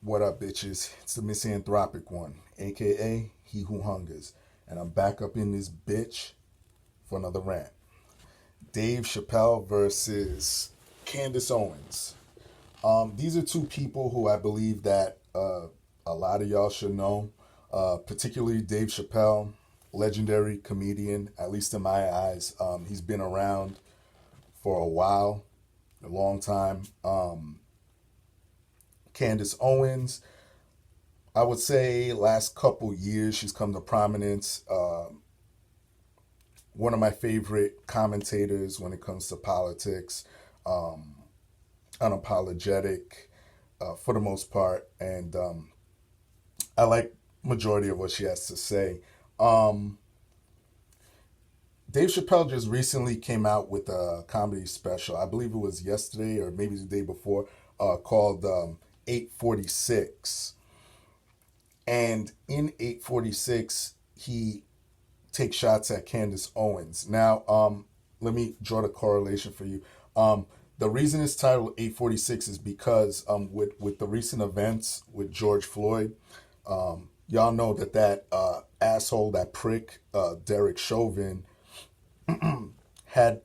What up, bitches? It's the misanthropic one, aka He Who Hungers. And I'm back up in this bitch for another rant. Dave Chappelle versus Candace Owens. These are two people who I believe that a lot of y'all should know, particularly Dave Chappelle, legendary comedian, at least in my eyes. He's been around for a while, a long time. Candace Owens, I would say last couple years she's come to prominence. One of my favorite commentators when it comes to politics, um, unapologetic for the most part, and I like majority of what she has to say. Um, Dave Chappelle just recently came out with a comedy special. I believe it was yesterday or maybe the day before, called 846. And in 846, he takes shots at Candace Owens. Now, let me draw the correlation for you. The reason it's titled 846 is because with the recent events with George Floyd, y'all know that asshole, that prick, Derek Chauvin, had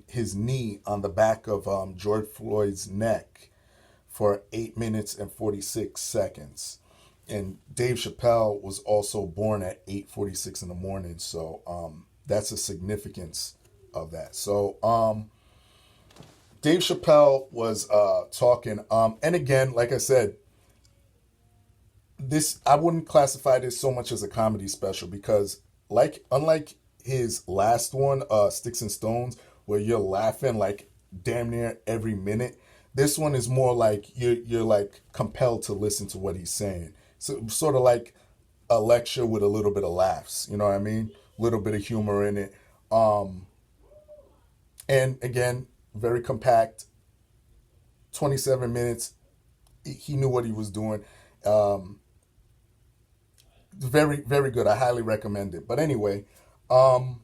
his knee on the back of George Floyd's neck for 8 minutes and 46 seconds. And Dave Chappelle was also born at 8:46 in the morning, so that's the significance of that. So Dave Chappelle was talking, and again, like I said, this I wouldn't classify this so much as a comedy special because, like, unlike his last one, Sticks and Stones, where you're laughing like damn near every minute, this one is more like you're like compelled to listen to what he's saying. So sort of like a lecture with a little bit of laughs. You know what I mean? A little bit of humor in it. Um, and again, very compact. 27 minutes. He knew what he was doing. Um, very very good. I highly recommend it. But anyway, um,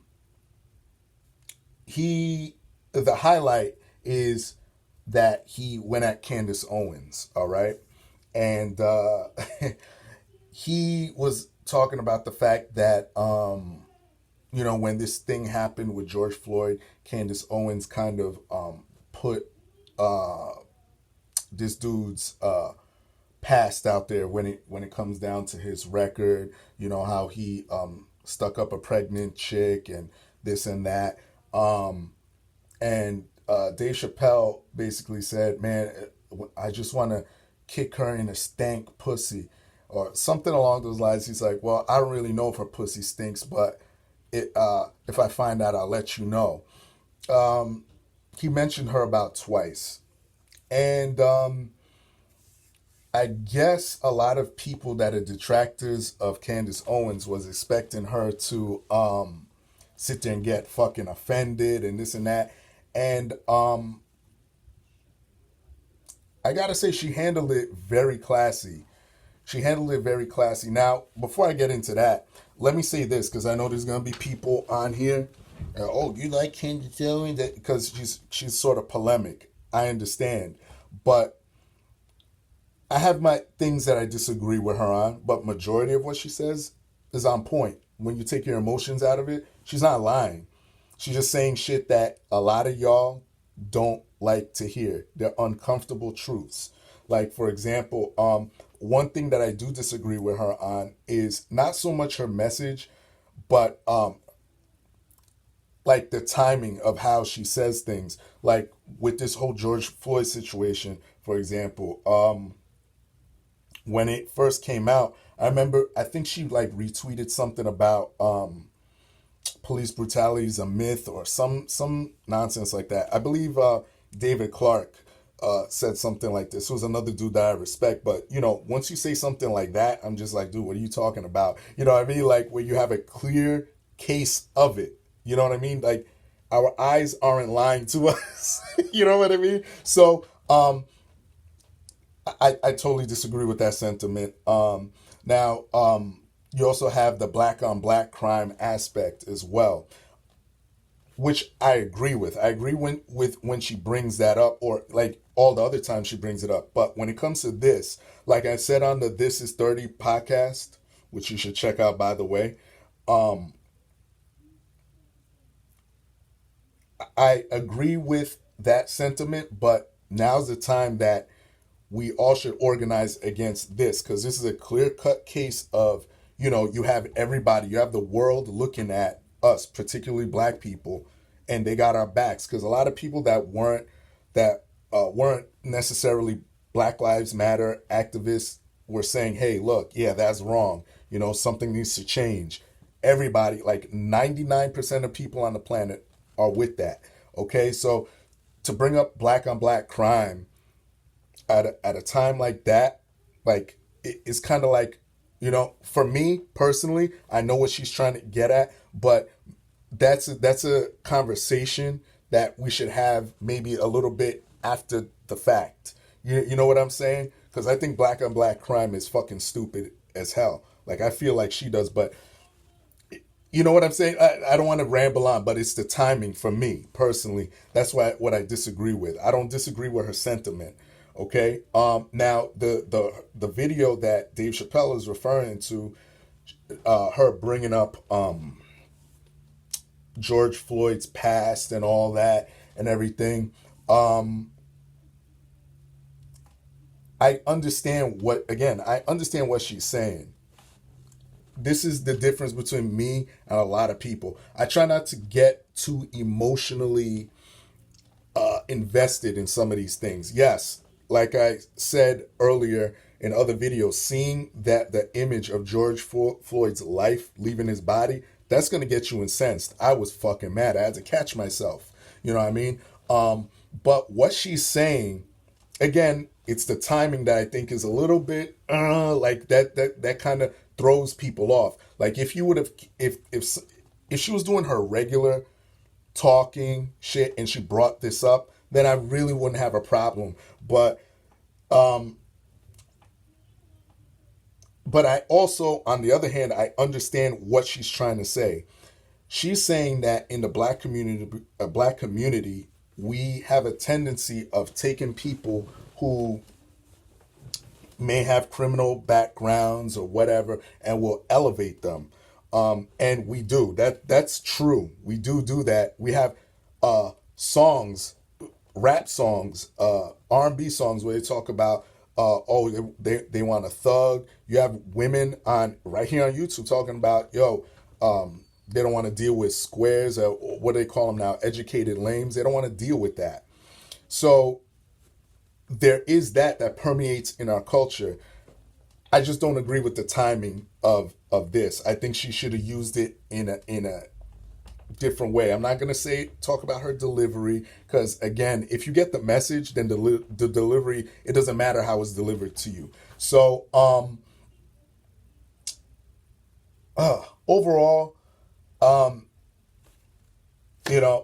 he the highlight is that he went at Candace Owens. All right, and he was talking about the fact that when this thing happened with George Floyd, Candace Owens kind of put uh, this dude's past out there when it comes down to his record. You know how he stuck up a pregnant chick and this and that. And Dave Chappelle basically said, "Man, I just want to kick her in a stank pussy," or something along those lines. He's like, "Well, I don't really know if her pussy stinks, but if I find out, I'll let you know." Um, he mentioned her about twice, and I guess a lot of people that are detractors of Candace Owens was expecting her to sit there and get fucking offended and this and that. And I gotta say, she handled it very classy. She handled it very classy. Now, before I get into that, let me say this because I know there's gonna be people on here. Oh, you like Candace Owens? Because she's sort of polemic. I understand, but I have my things that I disagree with her on. But majority of what she says is on point. When you take your emotions out of it, she's not lying. She's just saying shit that a lot of y'all don't like to hear. They're uncomfortable truths. Like, for example, one thing that I do disagree with her on is not so much her message, but like the timing of how she says things. Like with this whole George Floyd situation, for example, when it first came out, I remember I think she like retweeted something about police brutality is a myth or some nonsense like that. I believe David Clark said something like this. It was another dude that I respect, but once you say something like that, I'm just like, dude, what are you talking about? You know what I mean? Like where you have a clear case of it. You know what I mean? Like our eyes aren't lying to us. You know what I mean? So I totally disagree with that sentiment. Now, you also have the black on black crime aspect as well. which I agree with. I agree when she brings that up, or like all the other times she brings it up. But when it comes to this, like I said on the This Is 30 podcast, which you should check out by the way, um, I agree with that sentiment, but now's the time that we all should organize against this, because this is a clear cut case of, you have everybody, you have the world looking at us, particularly black people, and they got our backs, because a lot of people that weren't necessarily Black Lives Matter activists were saying, hey, look, yeah, that's wrong, something needs to change. Everybody, like 99% of people on the planet, are with that. Okay, so to bring up black on black crime at a time like that, like it's kind of like, for me personally, I know what she's trying to get at, but that's a conversation that we should have maybe a little bit after the fact. You know what I'm saying? Because I think black on black crime is fucking stupid as hell. Like I feel like she does, but you know what I'm saying? I don't want to ramble on, but it's the timing for me personally. That's what I disagree with. I don't disagree with her sentiment. Okay. Now the video that Dave Chappelle is referring to, her bringing up George Floyd's past and all that and everything. I understand what she's saying. This is the difference between me and a lot of people. I try not to get too emotionally invested in some of these things. Yes, like I said earlier in other videos, seeing that the image of George Floyd's life leaving his body, that's going to get you incensed. I was fucking mad. I had to catch myself. You know what I mean? But what she's saying, again, it's the timing that I think is a little bit like that kind of throws people off. Like if you would have, if she was doing her regular talking shit and she brought this up, then I really wouldn't have a problem. Um, but I also, on the other hand, I understand what she's trying to say. She's saying that in the black community, we have a tendency of taking people who may have criminal backgrounds or whatever, and will elevate them. And we do that. That's true. We do that. We have songs, rap songs, R&B songs where they talk about they want a thug. You have women on right here on YouTube talking about they don't want to deal with squares, or what do they call them now, educated lames. They don't want to deal with that. So there is that permeates in our culture. I just don't agree with the timing of this. I think she should have used it in a different way. I'm not gonna talk about her delivery, because again, if you get the message, then the delivery, it doesn't matter how it's delivered to you. So overall,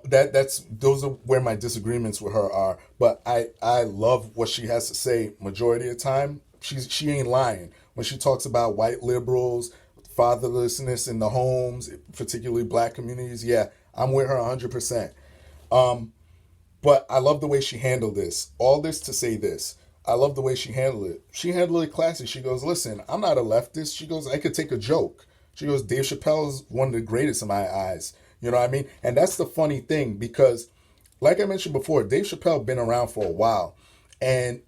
that's those are where my disagreements with her are. But I love what she has to say majority of the time. She ain't lying when she talks about white liberals, fatherlessness in the homes, particularly black communities. Yeah, I'm with her 100%. But I love the way she handled this. All this to say this. I love the way she handled it. She handled it classy. She goes, listen, I'm not a leftist. She goes, I could take a joke. She goes, Dave Chappelle is one of the greatest in my eyes. You know what I mean? And that's the funny thing, because like I mentioned before, Dave Chappelle been around for a while. And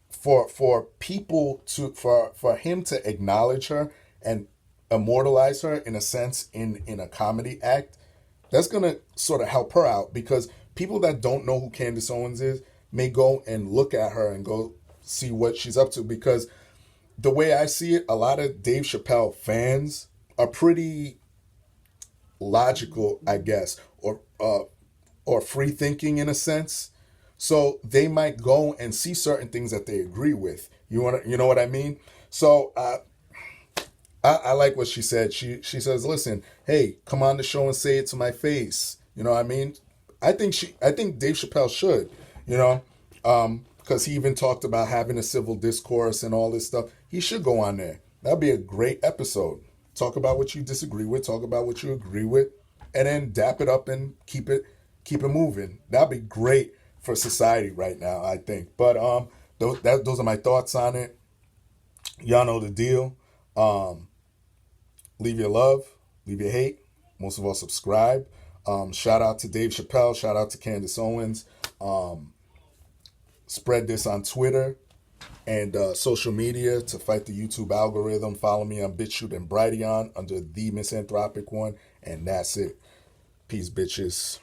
for people for him to acknowledge her and immortalize her in a sense in a comedy act, that's gonna sort of help her out, because people that don't know who Candace Owens is may go and look at her and go see what she's up to. Because the way I see it, a lot of Dave Chappelle fans are pretty logical, I guess, or free thinking in a sense. So they might go and see certain things that they agree with. You know what I mean? So I like what she said. She says, listen, hey, come on the show and say it to my face. You know what I mean? I think Dave Chappelle should, because he even talked about having a civil discourse and all this stuff. He should go on there. That'd be a great episode. Talk about what you disagree with. Talk about what you agree with. and then dap it up and keep it moving. That'd be great for society right now, I think. But those are my thoughts on it. Y'all know the deal. Leave your love, leave your hate. Most of all, subscribe. Shout out to Dave Chappelle. Shout out to Candace Owens. Spread this on Twitter and social media to fight the YouTube algorithm. Follow me on BitChute and Brighteon under the Misanthropic One. And that's it. Peace, bitches.